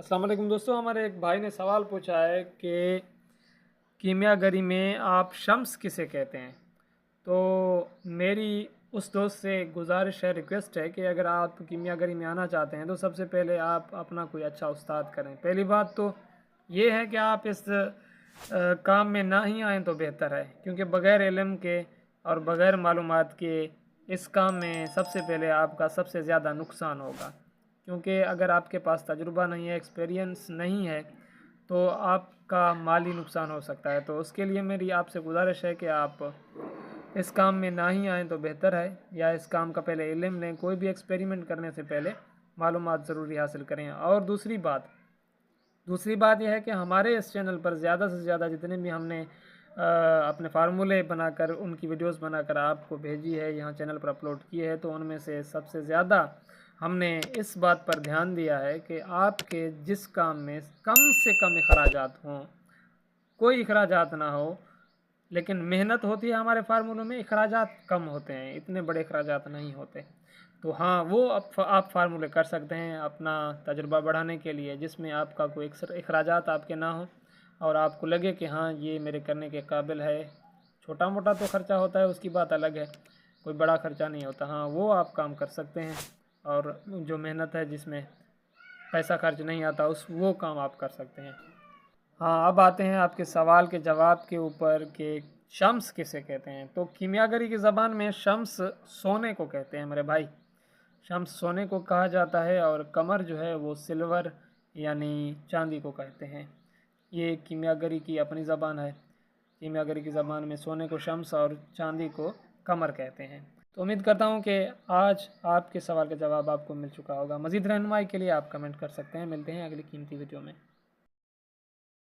अस्सलाम वालेकुम दोस्तों, हमारे एक भाई ने सवाल पूछा है कि कीमियागरी में आप शम्स किसे कहते हैं। तो मेरी उस दोस्त से गुजारिश है, रिक्वेस्ट है कि अगर आप कीमियागरी में आना चाहते हैं तो सबसे पहले आप अपना कोई अच्छा उस्ताद करें। पहली बात तो ये है कि आप इस काम में ना ही आएँ तो बेहतर है, क्योंकि बग़ैर इल्म के और बग़ैर मालूमात के इस काम में सबसे पहले आपका सबसे ज़्यादा नुकसान होगा। क्योंकि अगर आपके पास तजुर्बा नहीं है, एक्सपीरियंस नहीं है, तो आपका माली नुकसान हो सकता है। तो उसके लिए मेरी आपसे गुजारिश है कि आप इस काम में ना ही आएँ तो बेहतर है, या इस काम का पहले इल्म लें। कोई भी एक्सपेरिमेंट करने से पहले मालूमात ज़रूरी हासिल करें। और दूसरी बात यह है कि हमारे इस चैनल पर ज़्यादा से ज़्यादा जितने भी हमने अपने फार्मूले बनाकर उनकी वीडियोस बनाकर आपको भेजी है, यहाँ चैनल पर अपलोड किए हैं, तो उनमें से सबसे ज़्यादा हमने इस बात पर ध्यान दिया है कि आपके जिस काम में कम से कम अखराजात हों, कोई अखराजात ना हो, लेकिन मेहनत होती है हमारे फार्मूलों में, अखराजात कम होते हैं, इतने बड़े अखराजात नहीं होते। तो हाँ, वो आप फार्मूले कर सकते हैं अपना तजुर्बा बढ़ाने के लिए, जिसमें आपका कोई अखराजात आपके ना हो और आपको लगे कि हाँ, ये मेरे करने के काबिल है। छोटा मोटा तो ख़र्चा होता है, उसकी बात अलग है, कोई बड़ा ख़र्चा नहीं होता। हाँ, वो आप काम कर सकते हैं। और जो मेहनत है, जिसमें पैसा खर्च नहीं आता, वो काम आप कर सकते हैं। हाँ, अब आते हैं आपके सवाल के जवाब के ऊपर कि शम्स किसे कहते हैं। तो कीमियागरी की ज़बान में शम्स सोने को कहते हैं मेरे भाई। शम्स सोने को कहा जाता है, और कमर जो है वो सिल्वर यानी चांदी को कहते हैं। ये कीमियागरी की अपनी ज़बान है। कीमियागरी की ज़बान में सोने को शम्स और चांदी को कमर कहते हैं। तो उम्मीद करता हूँ कि आज आपके सवाल का जवाब आपको मिल चुका होगा। मज़ीद रहनुमाई के लिए आप कमेंट कर सकते हैं। मिलते हैं अगली कीमती वीडियो में।